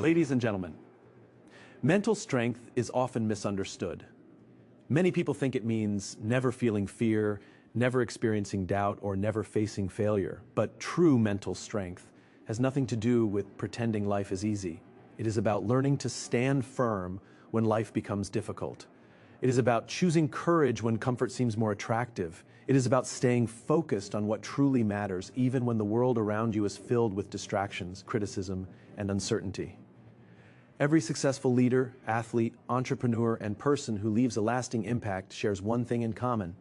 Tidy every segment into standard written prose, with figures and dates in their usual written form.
Ladies and gentlemen, mental strength is often misunderstood. Many people think it means never feeling fear, never experiencing doubt, or never facing failure. But true mental strength has nothing to do with pretending life is easy. It is about learning to stand firm when life becomes difficult. It is about choosing courage when comfort seems more attractive. It is about staying focused on what truly matters, even when the world around you is filled with distractions, criticism, and uncertainty. Every successful leader, athlete, entrepreneur, and person who leaves a lasting impact shares one thing in common.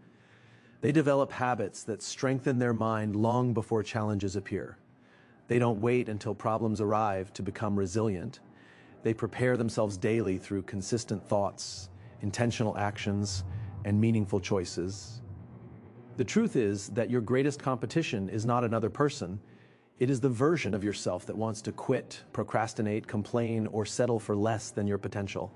They develop habits that strengthen their mind long before challenges appear. They don't wait until problems arrive to become resilient. They prepare themselves daily through consistent thoughts, intentional actions, and meaningful choices. The truth is that your greatest competition is not another person. It is the version of yourself that wants to quit, procrastinate, complain, or settle for less than your potential.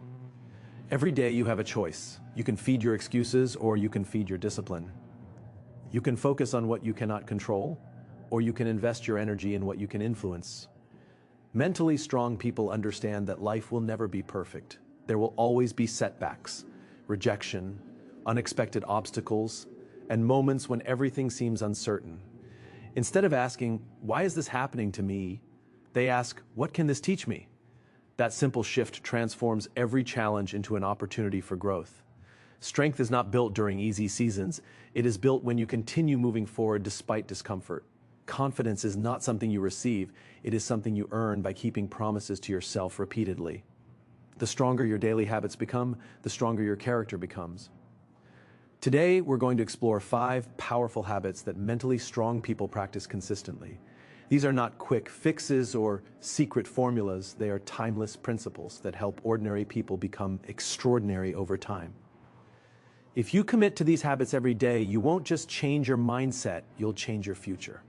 Every day you have a choice. You can feed your excuses or you can feed your discipline. You can focus on what you cannot control, or you can invest your energy in what you can influence. Mentally strong people understand that life will never be perfect. There will always be setbacks, rejection, unexpected obstacles, and moments when everything seems uncertain. Instead of asking, "Why is this happening to me?" they ask, "What can this teach me?" That simple shift transforms every challenge into an opportunity for growth. Strength is not built during easy seasons. It is built when you continue moving forward despite discomfort. Confidence is not something you receive. It is something you earn by keeping promises to yourself repeatedly. The stronger your daily habits become, the stronger your character becomes. Today, we're going to explore 5 powerful habits that mentally strong people practice consistently. These are not quick fixes or secret formulas. They are timeless principles that help ordinary people become extraordinary over time. If you commit to these habits every day, you won't just change your mindset, you'll change your future.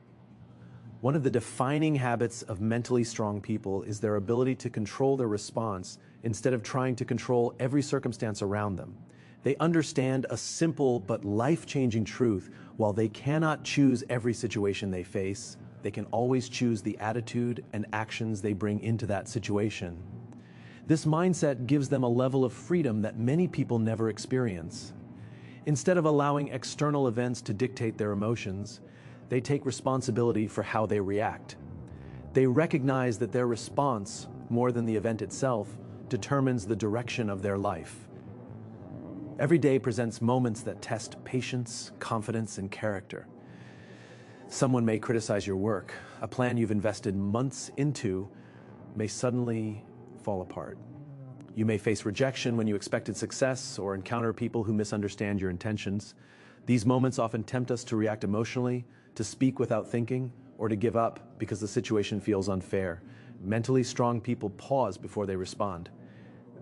One of the defining habits of mentally strong people is their ability to control their response instead of trying to control every circumstance around them. They understand a simple but life-changing truth: while they cannot choose every situation they face, they can always choose the attitude and actions they bring into that situation. This mindset gives them a level of freedom that many people never experience. Instead of allowing external events to dictate their emotions, they take responsibility for how they react. They recognize that their response, more than the event itself, determines the direction of their life. Every day presents moments that test patience, confidence, and character. Someone may criticize your work. A plan you've invested months into may suddenly fall apart. You may face rejection when you expected success, or encounter people who misunderstand your intentions. These moments often tempt us to react emotionally, to speak without thinking, or to give up because the situation feels unfair. Mentally strong people pause before they respond.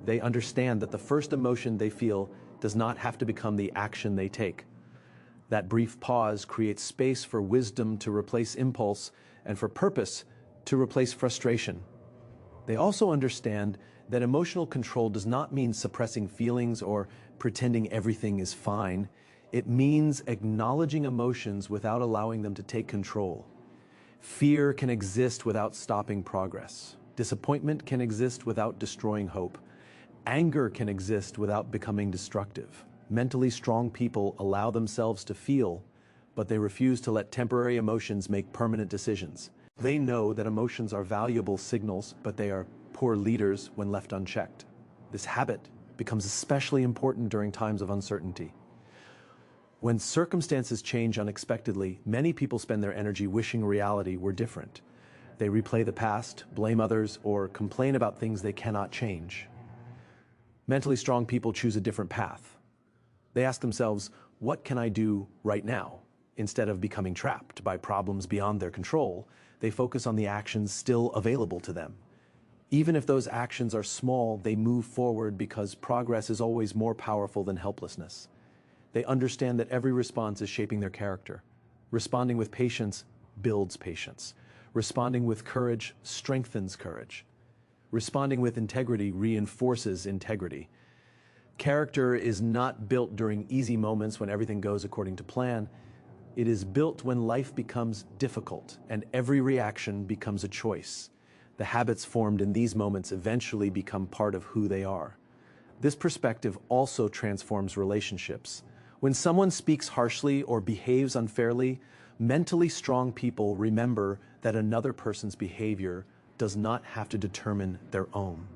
They understand that the first emotion they feel does not have to become the action they take. That brief pause creates space for wisdom to replace impulse and for purpose to replace frustration. They also understand that emotional control does not mean suppressing feelings or pretending everything is fine. It means acknowledging emotions without allowing them to take control. Fear can exist without stopping progress. Disappointment can exist without destroying hope. Anger can exist without becoming destructive. Mentally strong people allow themselves to feel, but they refuse to let temporary emotions make permanent decisions. They know that emotions are valuable signals, but they are poor leaders when left unchecked. This habit becomes especially important during times of uncertainty. When circumstances change unexpectedly, many people spend their energy wishing reality were different. They replay the past, blame others, or complain about things they cannot change. Mentally strong people choose a different path. They ask themselves, "What can I do right now?" Instead of becoming trapped by problems beyond their control, they focus on the actions still available to them. Even if those actions are small, they move forward because progress is always more powerful than helplessness. They understand that every response is shaping their character. Responding with patience builds patience. Responding with courage strengthens courage. Responding with integrity reinforces integrity. Character is not built during easy moments when everything goes according to plan. It is built when life becomes difficult and every reaction becomes a choice. The habits formed in these moments eventually become part of who they are. This perspective also transforms relationships. When someone speaks harshly or behaves unfairly, mentally strong people remember that another person's behavior does not have to determine their own.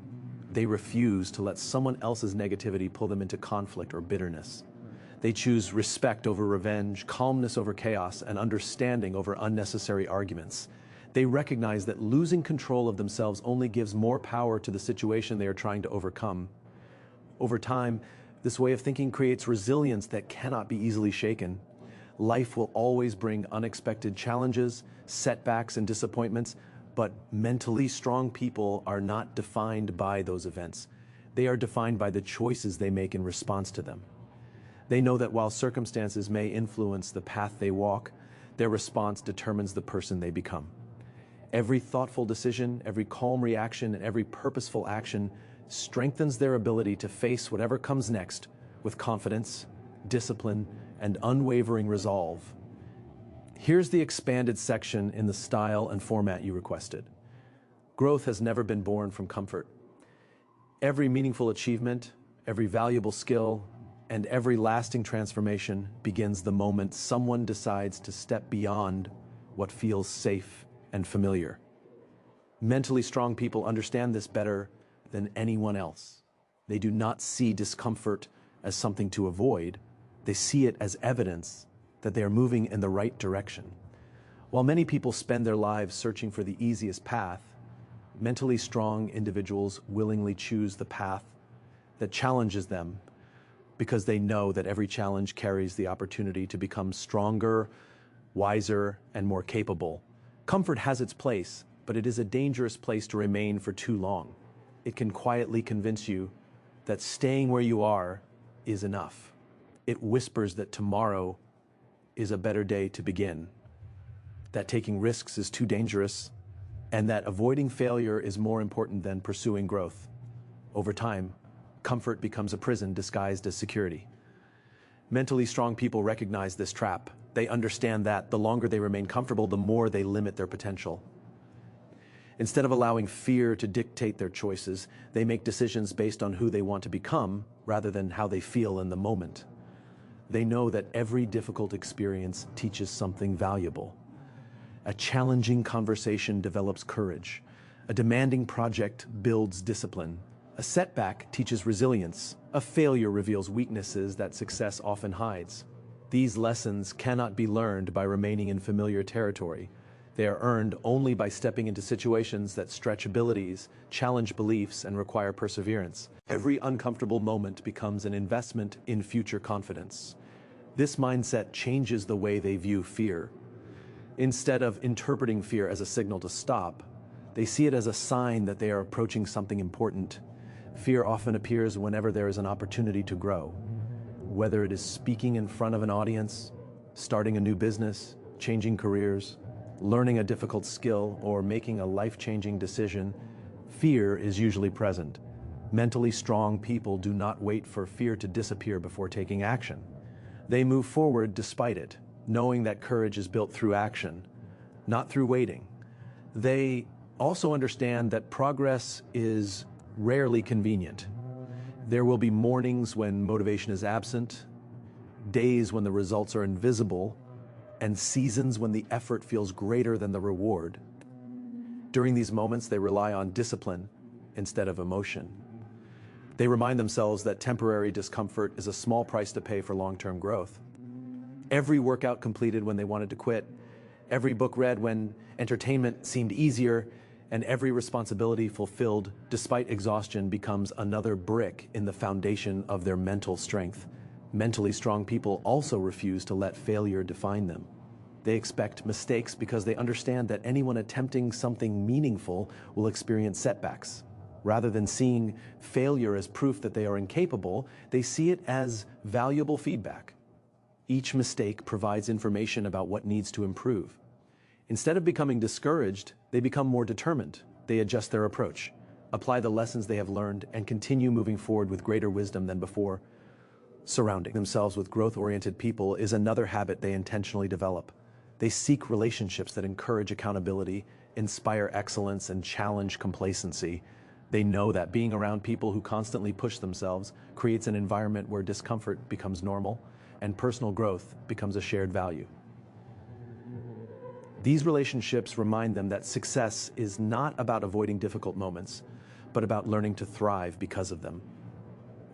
They refuse to let someone else's negativity pull them into conflict or bitterness. They choose respect over revenge, calmness over chaos, and understanding over unnecessary arguments. They recognize that losing control of themselves only gives more power to the situation they are trying to overcome. Over time, this way of thinking creates resilience that cannot be easily shaken. Life will always bring unexpected challenges, setbacks, and disappointments, but mentally strong people are not defined by those events. They are defined by the choices they make in response to them. They know that while circumstances may influence the path they walk, their response determines the person they become. Every thoughtful decision, every calm reaction, and every purposeful action strengthens their ability to face whatever comes next with confidence, discipline, and unwavering resolve. Here's the expanded section in the style and format you requested. Growth has never been born from comfort. Every meaningful achievement, every valuable skill, and every lasting transformation begins the moment someone decides to step beyond what feels safe and familiar. Mentally strong people understand this better than anyone else. They do not see discomfort as something to avoid. They see it as evidence that they are moving in the right direction. While many people spend their lives searching for the easiest path, mentally strong individuals willingly choose the path that challenges them because they know that every challenge carries the opportunity to become stronger, wiser, and more capable. Comfort has its place, but it is a dangerous place to remain for too long. It can quietly convince you that staying where you are is enough. It whispers that tomorrow is a better day to begin, that taking risks is too dangerous, and that avoiding failure is more important than pursuing growth. Over time, comfort becomes a prison disguised as security. Mentally strong people recognize this trap. They understand that the longer they remain comfortable, the more they limit their potential. Instead of allowing fear to dictate their choices, they make decisions based on who they want to become rather than how they feel in the moment. They know that every difficult experience teaches something valuable. A challenging conversation develops courage. A demanding project builds discipline. A setback teaches resilience. A failure reveals weaknesses that success often hides. These lessons cannot be learned by remaining in familiar territory. They are earned only by stepping into situations that stretch abilities, challenge beliefs, and require perseverance. Every uncomfortable moment becomes an investment in future confidence. This mindset changes the way they view fear. Instead of interpreting fear as a signal to stop, they see it as a sign that they are approaching something important. Fear often appears whenever there is an opportunity to grow. Whether it is speaking in front of an audience, starting a new business, changing careers, learning a difficult skill, or making a life-changing decision, fear is usually present. Mentally strong people do not wait for fear to disappear before taking action. They move forward despite it, knowing that courage is built through action, not through waiting. They also understand that progress is rarely convenient. There will be mornings when motivation is absent, days when the results are invisible, and seasons when the effort feels greater than the reward. During these moments, they rely on discipline instead of emotion. They remind themselves that temporary discomfort is a small price to pay for long-term growth. Every workout completed when they wanted to quit, every book read when entertainment seemed easier, and every responsibility fulfilled despite exhaustion becomes another brick in the foundation of their mental strength. Mentally strong people also refuse to let failure define them. They expect mistakes because they understand that anyone attempting something meaningful will experience setbacks. Rather than seeing failure as proof that they are incapable, they see it as valuable feedback. Each mistake provides information about what needs to improve. Instead of becoming discouraged, they become more determined. They adjust their approach, apply the lessons they have learned, and continue moving forward with greater wisdom than before. Surrounding themselves with growth-oriented people is another habit they intentionally develop. They seek relationships that encourage accountability inspire excellence, and challenge complacency. They know that being around people who constantly push themselves creates an environment where discomfort becomes normal and personal growth becomes a shared value. These relationships remind them that success is not about avoiding difficult moments, but about learning to thrive because of them.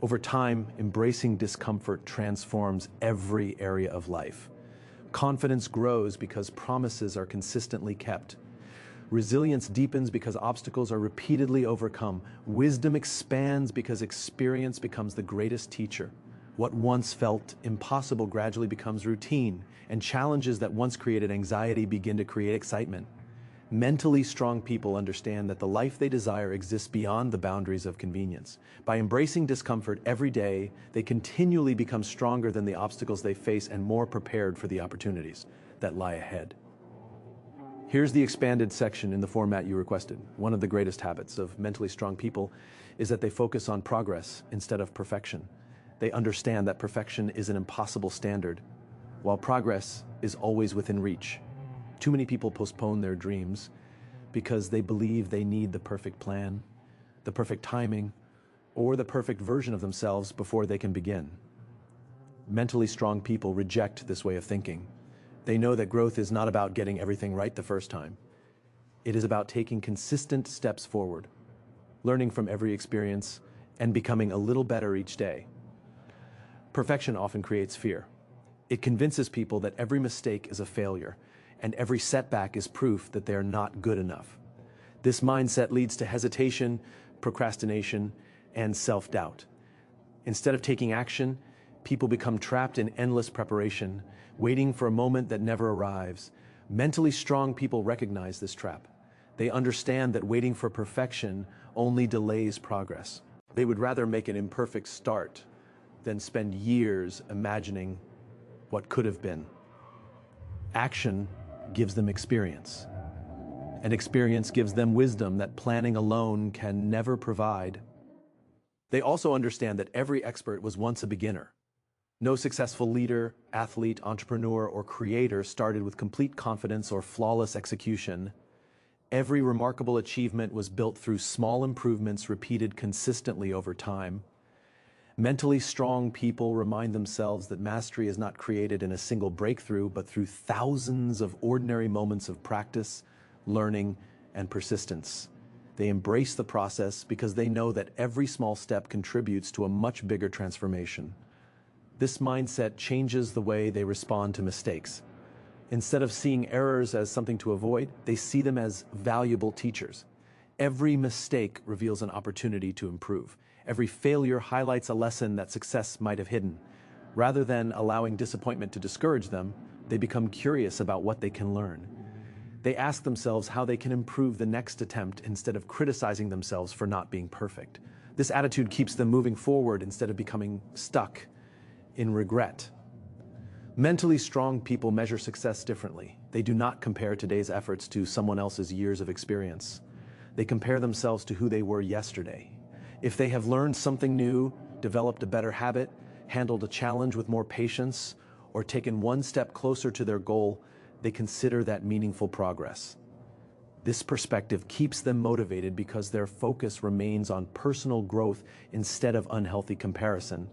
Over time, embracing discomfort transforms every area of life. Confidence grows because promises are consistently kept. Resilience deepens because obstacles are repeatedly overcome. Wisdom expands because experience becomes the greatest teacher. What once felt impossible gradually becomes routine, and challenges that once created anxiety begin to create excitement. Mentally strong people understand that the life they desire exists beyond the boundaries of convenience. By embracing discomfort every day, they continually become stronger than the obstacles they face and more prepared for the opportunities that lie ahead. Here's the expanded section in the format you requested. One of the greatest habits of mentally strong people is that they focus on progress instead of perfection. They understand that perfection is an impossible standard, while progress is always within reach. Too many people postpone their dreams because they believe they need the perfect plan, the perfect timing, or the perfect version of themselves before they can begin. Mentally strong people reject this way of thinking. They know that growth is not about getting everything right the first time. It is about taking consistent steps forward, learning from every experience, and becoming a little better each day. Perfection often creates fear. It convinces people that every mistake is a failure, and every setback is proof that they are not good enough. This mindset leads to hesitation, procrastination, and self-doubt. Instead of taking action, people become trapped in endless preparation, waiting for a moment that never arrives. Mentally strong people recognize this trap. They understand that waiting for perfection only delays progress. They would rather make an imperfect start than spend years imagining what could have been. Action gives them experience, and experience gives them wisdom that planning alone can never provide. They also understand that every expert was once a beginner. No successful leader, athlete, entrepreneur, or creator started with complete confidence or flawless execution. Every remarkable achievement was built through small improvements repeated consistently over time. Mentally strong people remind themselves that mastery is not created in a single breakthrough, but through thousands of ordinary moments of practice, learning, and persistence. They embrace the process because they know that every small step contributes to a much bigger transformation. This mindset changes the way they respond to mistakes. Instead of seeing errors as something to avoid, they see them as valuable teachers. Every mistake reveals an opportunity to improve. Every failure highlights a lesson that success might have hidden. Rather than allowing disappointment to discourage them, they become curious about what they can learn. They ask themselves how they can improve the next attempt instead of criticizing themselves for not being perfect. This attitude keeps them moving forward instead of becoming stuck in regret. Mentally strong people measure success differently. They do not compare today's efforts to someone else's years of experience. They compare themselves to who they were yesterday. If they have learned something new, developed a better habit, handled a challenge with more patience, or taken one step closer to their goal, they consider that meaningful progress. This perspective keeps them motivated because their focus remains on personal growth instead of unhealthy comparison.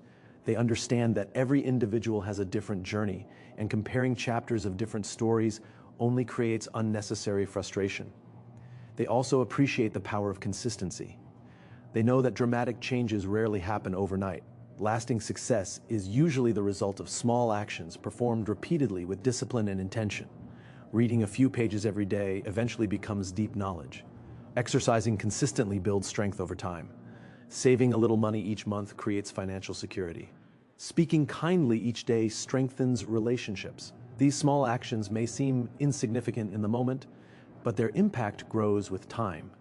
They understand that every individual has a different journey, and comparing chapters of different stories only creates unnecessary frustration. They also appreciate the power of consistency. They know that dramatic changes rarely happen overnight. Lasting success is usually the result of small actions performed repeatedly with discipline and intention. Reading a few pages every day eventually becomes deep knowledge. Exercising consistently builds strength over time. Saving a little money each month creates financial security. Speaking kindly each day strengthens relationships. These small actions may seem insignificant in the moment, but their impact grows with time.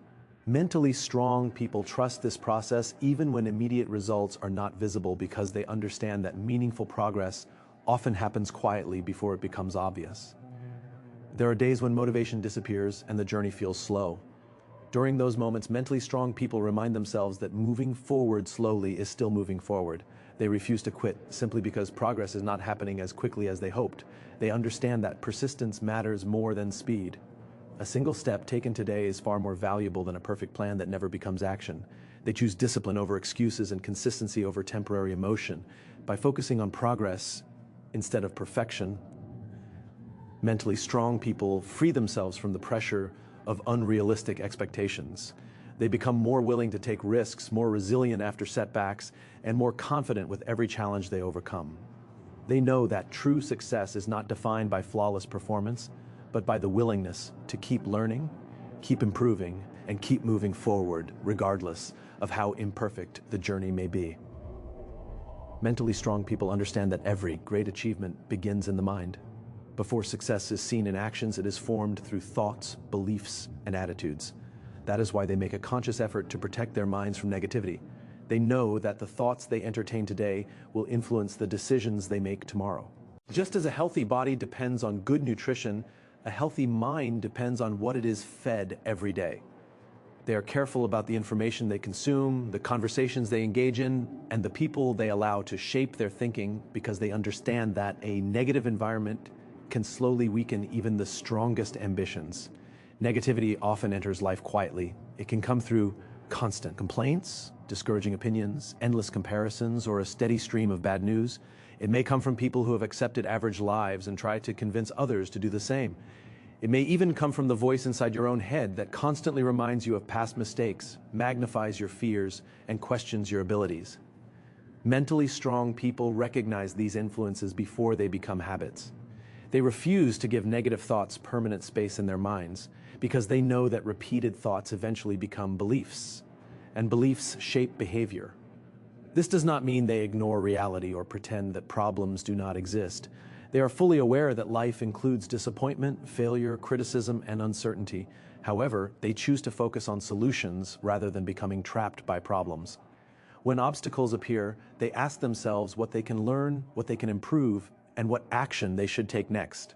Mentally strong people trust this process even when immediate results are not visible because they understand that meaningful progress often happens quietly before it becomes obvious. There are days when motivation disappears and the journey feels slow. During those moments, mentally strong people remind themselves that moving forward slowly is still moving forward. They refuse to quit simply because progress is not happening as quickly as they hoped. They understand that persistence matters more than speed. A single step taken today is far more valuable than a perfect plan that never becomes action. They choose discipline over excuses and consistency over temporary emotion. By focusing on progress instead of perfection, mentally strong people free themselves from the pressure of unrealistic expectations. They become more willing to take risks, more resilient after setbacks, and more confident with every challenge they overcome. They know that true success is not defined by flawless performance, but by the willingness to keep learning, keep improving, and keep moving forward, regardless of how imperfect the journey may be. Mentally strong people understand that every great achievement begins in the mind. Before success is seen in actions, it is formed through thoughts, beliefs, and attitudes. That is why they make a conscious effort to protect their minds from negativity. They know that the thoughts they entertain today will influence the decisions they make tomorrow. Just as a healthy body depends on good nutrition, a healthy mind depends on what it is fed every day. They are careful about the information they consume, the conversations they engage in, and the people they allow to shape their thinking, because they understand that a negative environment can slowly weaken even the strongest ambitions. Negativity often enters life quietly. It can come through constant complaints, discouraging opinions, endless comparisons, or a steady stream of bad news. It may come from people who have accepted average lives and try to convince others to do the same. It may even come from the voice inside your own head that constantly reminds you of past mistakes, magnifies your fears, and questions your abilities. Mentally strong people recognize these influences before they become habits. They refuse to give negative thoughts permanent space in their minds because they know that repeated thoughts eventually become beliefs, and beliefs shape behavior. This does not mean they ignore reality or pretend that problems do not exist. They are fully aware that life includes disappointment, failure, criticism, and uncertainty. However, they choose to focus on solutions rather than becoming trapped by problems. When obstacles appear, they ask themselves what they can learn, what they can improve, and what action they should take next.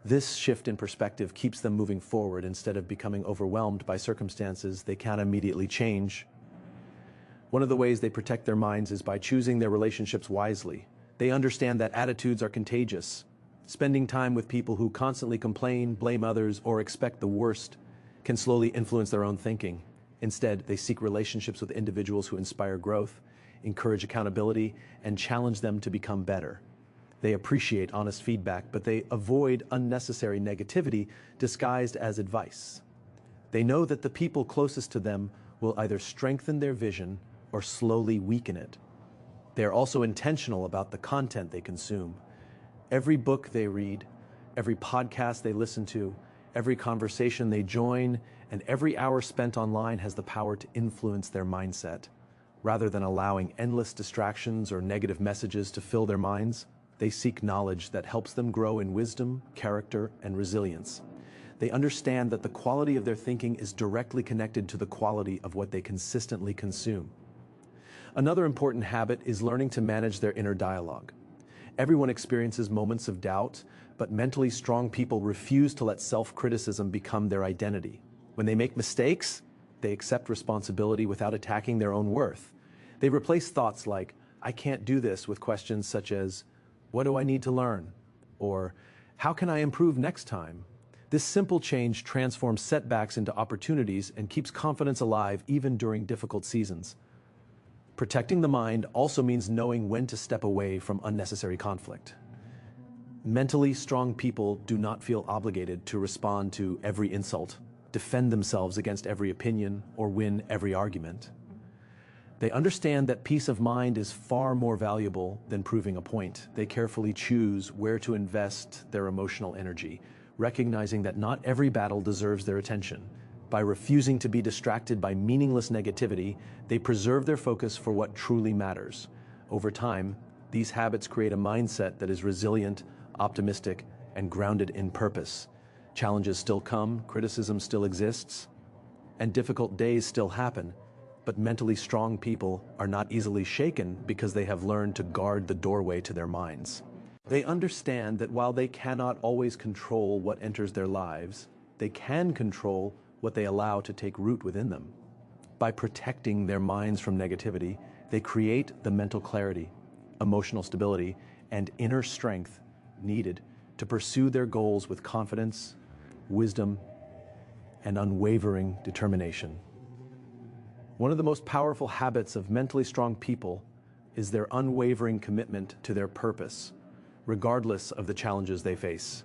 This shift in perspective keeps them moving forward instead of becoming overwhelmed by circumstances they can't immediately change. One of the ways they protect their minds is by choosing their relationships wisely. They understand that attitudes are contagious. Spending time with people who constantly complain, blame others, or expect the worst can slowly influence their own thinking. Instead, they seek relationships with individuals who inspire growth, encourage accountability, and challenge them to become better. They appreciate honest feedback, but they avoid unnecessary negativity disguised as advice. They know that the people closest to them will either strengthen their vision or slowly weaken it. They are also intentional about the content they consume. Every book they read, every podcast they listen to, every conversation they join, and every hour spent online has the power to influence their mindset. Rather than allowing endless distractions or negative messages to fill their minds, they seek knowledge that helps them grow in wisdom, character, and resilience. They understand that the quality of their thinking is directly connected to the quality of what they consistently consume. Another important habit is learning to manage their inner dialogue. Everyone experiences moments of doubt, but mentally strong people refuse to let self-criticism become their identity. When they make mistakes, they accept responsibility without attacking their own worth. They replace thoughts like, "I can't do this," with questions such as, "What do I need to learn?" or "How can I improve next time?" This simple change transforms setbacks into opportunities and keeps confidence alive even during difficult seasons. Protecting the mind also means knowing when to step away from unnecessary conflict. Mentally strong people do not feel obligated to respond to every insult, defend themselves against every opinion, or win every argument. They understand that peace of mind is far more valuable than proving a point. They carefully choose where to invest their emotional energy, recognizing that not every battle deserves their attention. By refusing to be distracted by meaningless negativity, they preserve their focus for what truly matters. Over time, these habits create a mindset that is resilient, optimistic, and grounded in purpose. Challenges still come, criticism still exists, and difficult days still happen, but mentally strong people are not easily shaken because they have learned to guard the doorway to their minds. They understand that while they cannot always control what enters their lives, they can control what they allow to take root within them. By protecting their minds from negativity, they create the mental clarity, emotional stability, and inner strength needed to pursue their goals with confidence, wisdom, and unwavering determination. One of the most powerful habits of mentally strong people is their unwavering commitment to their purpose, regardless of the challenges they face.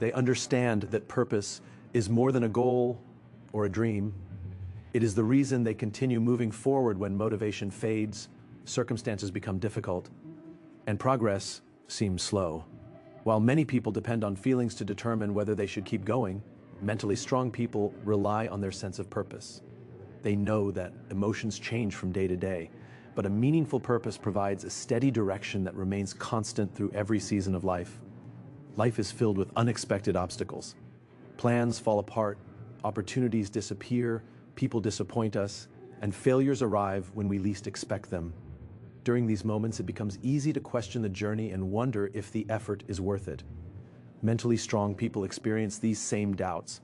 They understand that purpose is more than a goal or a dream. It is the reason they continue moving forward when motivation fades, circumstances become difficult, and progress seems slow. While many people depend on feelings to determine whether they should keep going, mentally strong people rely on their sense of purpose. They know that emotions change from day to day, but a meaningful purpose provides a steady direction that remains constant through every season of life. Life is filled with unexpected obstacles. Plans fall apart, opportunities disappear, people disappoint us, and failures arrive when we least expect them. During these moments, it becomes easy to question the journey and wonder if the effort is worth it. Mentally strong people experience these same doubts,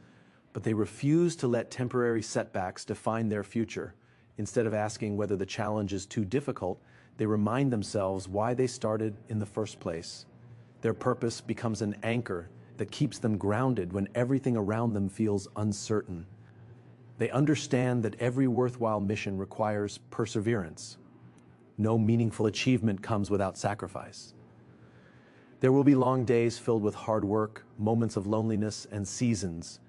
but they refuse to let temporary setbacks define their future. Instead of asking whether the challenge is too difficult, they remind themselves why they started in the first place. Their purpose becomes an anchor that keeps them grounded when everything around them feels uncertain. They understand that every worthwhile mission requires perseverance. No meaningful achievement comes without sacrifice. There will be long days filled with hard work, moments of loneliness, and seasons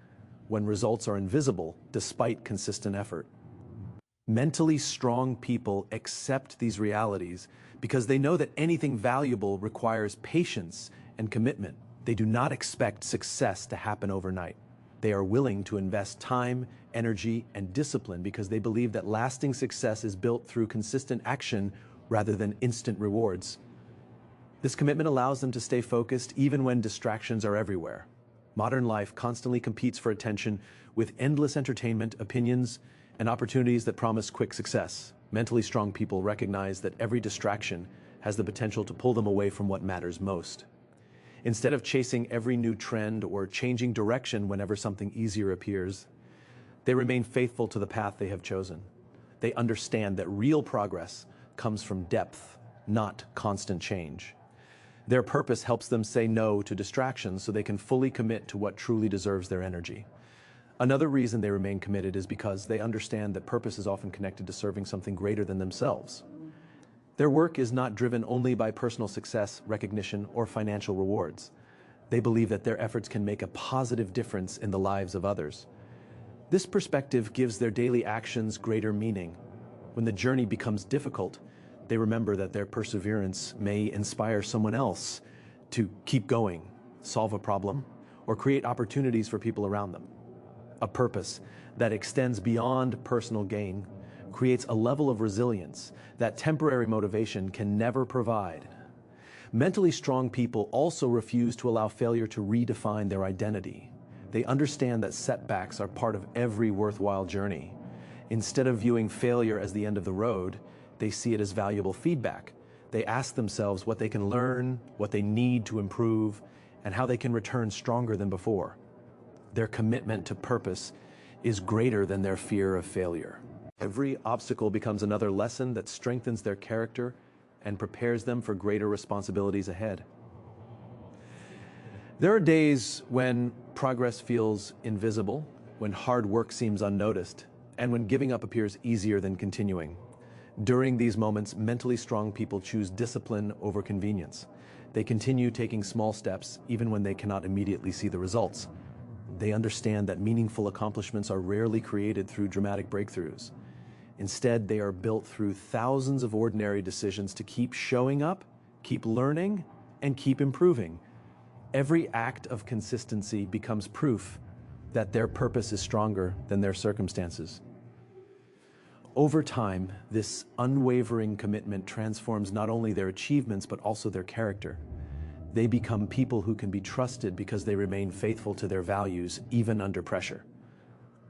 when results are invisible despite consistent effort. Mentally strong people accept these realities because they know that anything valuable requires patience and commitment. They do not expect success to happen overnight. They are willing to invest time, energy, and discipline because they believe that lasting success is built through consistent action rather than instant rewards. This commitment allows them to stay focused even when distractions are everywhere. Modern life constantly competes for attention with endless entertainment, opinions, and opportunities that promise quick success. Mentally strong people recognize that every distraction has the potential to pull them away from what matters most. Instead of chasing every new trend or changing direction whenever something easier appears, they remain faithful to the path they have chosen. They understand that real progress comes from depth, not constant change. Their purpose helps them say no to distractions so they can fully commit to what truly deserves their energy. Another reason they remain committed is because they understand that purpose is often connected to serving something greater than themselves. Their work is not driven only by personal success, recognition, or financial rewards. They believe that their efforts can make a positive difference in the lives of others. This perspective gives their daily actions greater meaning. When the journey becomes difficult, they remember that their perseverance may inspire someone else to keep going, solve a problem, or create opportunities for people around them. A purpose that extends beyond personal gain creates a level of resilience that temporary motivation can never provide. Mentally strong people also refuse to allow failure to redefine their identity. They understand that setbacks are part of every worthwhile journey. Instead of viewing failure as the end of the road, they see it as valuable feedback. They ask themselves what they can learn, what they need to improve, and how they can return stronger than before. Their commitment to purpose is greater than their fear of failure. Every obstacle becomes another lesson that strengthens their character and prepares them for greater responsibilities ahead. There are days when progress feels invisible, when hard work seems unnoticed, and when giving up appears easier than continuing. During these moments, mentally strong people choose discipline over convenience. They continue taking small steps even when they cannot immediately see the results. They understand that meaningful accomplishments are rarely created through dramatic breakthroughs. Instead, they are built through thousands of ordinary decisions to keep showing up, keep learning, and keep improving. Every act of consistency becomes proof that their purpose is stronger than their circumstances. Over time, this unwavering commitment transforms not only their achievements but also their character. They become people who can be trusted because they remain faithful to their values even under pressure.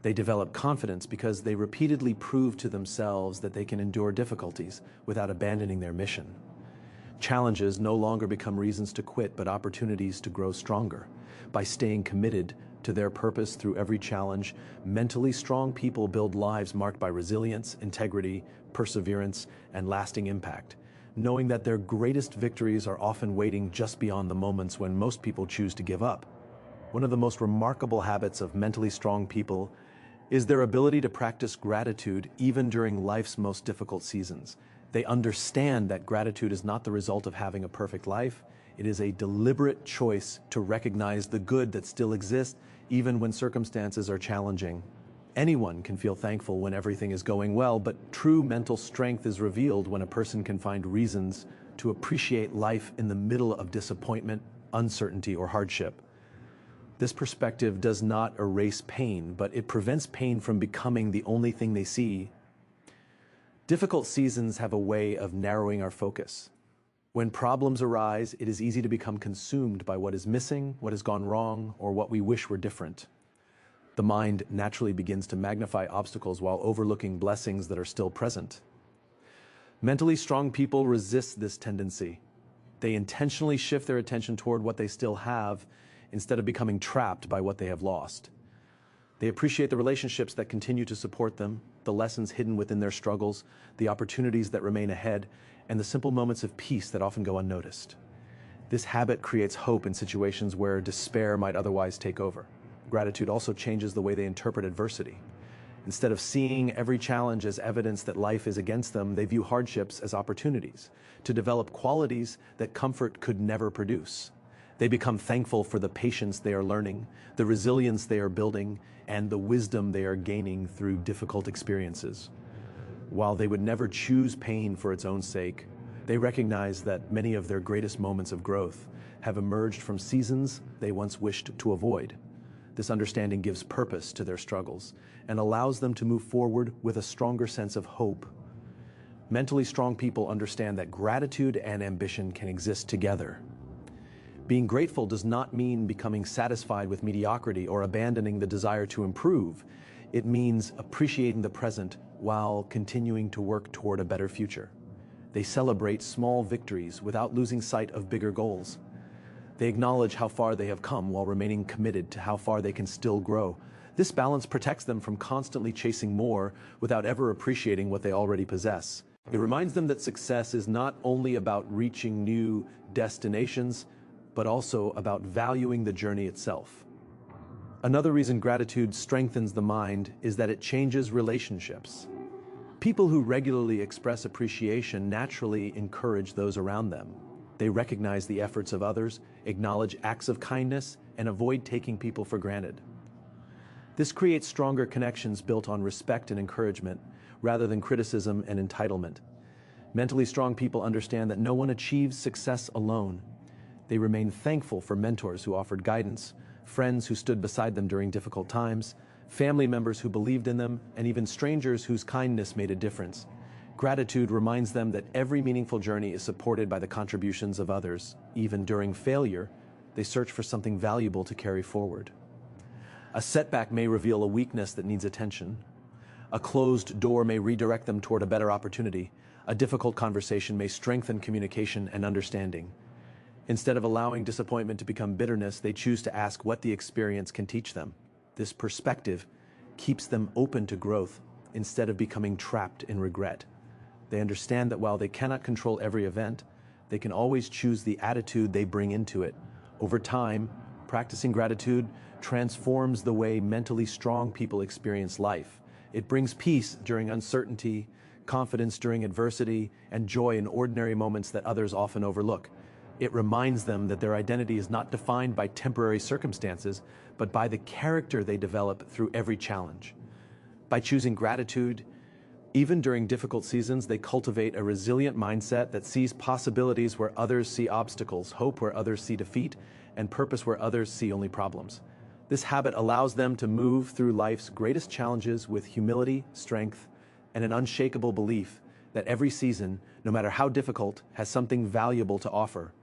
They develop confidence because they repeatedly prove to themselves that they can endure difficulties without abandoning their mission. Challenges no longer become reasons to quit but opportunities to grow stronger. By staying committed to their purpose through every challenge, mentally strong people build lives marked by resilience, integrity, perseverance, and lasting impact, knowing that their greatest victories are often waiting just beyond the moments when most people choose to give up. One of the most remarkable habits of mentally strong people is their ability to practice gratitude even during life's most difficult seasons. They understand that gratitude is not the result of having a perfect life. It is a deliberate choice to recognize the good that still exists even when circumstances are challenging. Anyone can feel thankful when everything is going well, but true mental strength is revealed when a person can find reasons to appreciate life in the middle of disappointment, uncertainty, or hardship. This perspective does not erase pain, but it prevents pain from becoming the only thing they see. Difficult seasons have a way of narrowing our focus. When problems arise, it is easy to become consumed by what is missing, what has gone wrong, or what we wish were different. The mind naturally begins to magnify obstacles while overlooking blessings that are still present. Mentally strong people resist this tendency. They intentionally shift their attention toward what they still have instead of becoming trapped by what they have lost. They appreciate the relationships that continue to support them, the lessons hidden within their struggles, the opportunities that remain ahead, and the simple moments of peace that often go unnoticed. This habit creates hope in situations where despair might otherwise take over. Gratitude also changes the way they interpret adversity. Instead of seeing every challenge as evidence that life is against them, they view hardships as opportunities to develop qualities that comfort could never produce. They become thankful for the patience they are learning, the resilience they are building, and the wisdom they are gaining through difficult experiences. While they would never choose pain for its own sake, they recognize that many of their greatest moments of growth have emerged from seasons they once wished to avoid. This understanding gives purpose to their struggles and allows them to move forward with a stronger sense of hope. Mentally strong people understand that gratitude and ambition can exist together. Being grateful does not mean becoming satisfied with mediocrity or abandoning the desire to improve. It means appreciating the present while continuing to work toward a better future. They celebrate small victories without losing sight of bigger goals. They acknowledge how far they have come while remaining committed to how far they can still grow. This balance protects them from constantly chasing more without ever appreciating what they already possess. It reminds them that success is not only about reaching new destinations, but also about valuing the journey itself. Another reason gratitude strengthens the mind is that it changes relationships. People who regularly express appreciation naturally encourage those around them. They recognize the efforts of others, acknowledge acts of kindness, and avoid taking people for granted. This creates stronger connections built on respect and encouragement, rather than criticism and entitlement. Mentally strong people understand that no one achieves success alone. They remain thankful for mentors who offered guidance, friends who stood beside them during difficult times, family members who believed in them, and even strangers whose kindness made a difference. Gratitude reminds them that every meaningful journey is supported by the contributions of others. Even during failure, they search for something valuable to carry forward. A setback may reveal a weakness that needs attention. A closed door may redirect them toward a better opportunity. A difficult conversation may strengthen communication and understanding. Instead of allowing disappointment to become bitterness, they choose to ask what the experience can teach them. This perspective keeps them open to growth instead of becoming trapped in regret. They understand that while they cannot control every event, they can always choose the attitude they bring into it. Over time, practicing gratitude transforms the way mentally strong people experience life. It brings peace during uncertainty, confidence during adversity, and joy in ordinary moments that others often overlook. It reminds them that their identity is not defined by temporary circumstances, but by the character they develop through every challenge. By choosing gratitude, even during difficult seasons, they cultivate a resilient mindset that sees possibilities where others see obstacles, hope where others see defeat, and purpose where others see only problems. This habit allows them to move through life's greatest challenges with humility, strength, and an unshakable belief that every season, no matter how difficult, has something valuable to offer.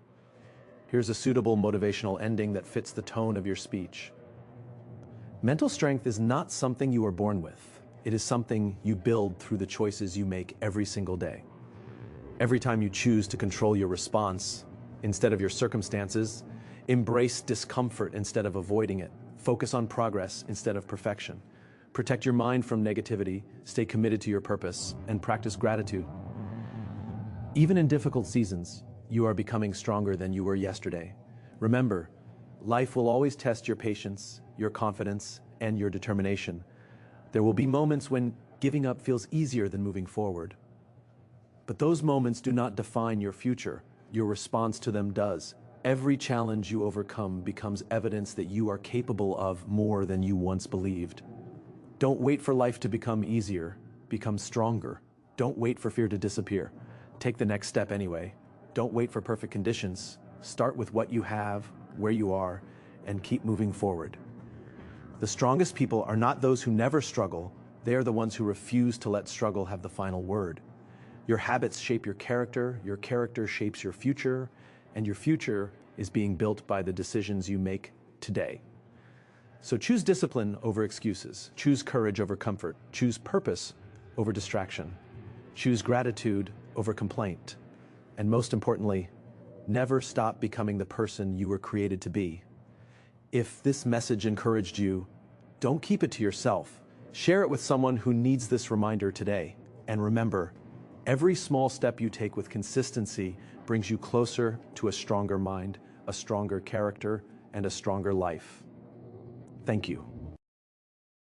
Here's a suitable motivational ending that fits the tone of your speech. Mental strength is not something you are born with. It is something you build through the choices you make every single day. Every time you choose to control your response instead of your circumstances, embrace discomfort instead of avoiding it, focus on progress instead of perfection, protect your mind from negativity, stay committed to your purpose, and practice gratitude. Even in difficult seasons, you are becoming stronger than you were yesterday. Remember, life will always test your patience, your confidence, and your determination. There will be moments when giving up feels easier than moving forward. But those moments do not define your future. Your response to them does. Every challenge you overcome becomes evidence that you are capable of more than you once believed. Don't wait for life to become easier. Become stronger. Don't wait for fear to disappear. Take the next step anyway. Don't wait for perfect conditions. Start with what you have, where you are, and keep moving forward. The strongest people are not those who never struggle. They are the ones who refuse to let struggle have the final word. Your habits shape your character shapes your future, and your future is being built by the decisions you make today. So choose discipline over excuses. Choose courage over comfort. Choose purpose over distraction. Choose gratitude over complaint. And most importantly, never stop becoming the person you were created to be. If this message encouraged you, don't keep it to yourself. Share it with someone who needs this reminder today. And remember, every small step you take with consistency brings you closer to a stronger mind, a stronger character, and a stronger life. Thank you.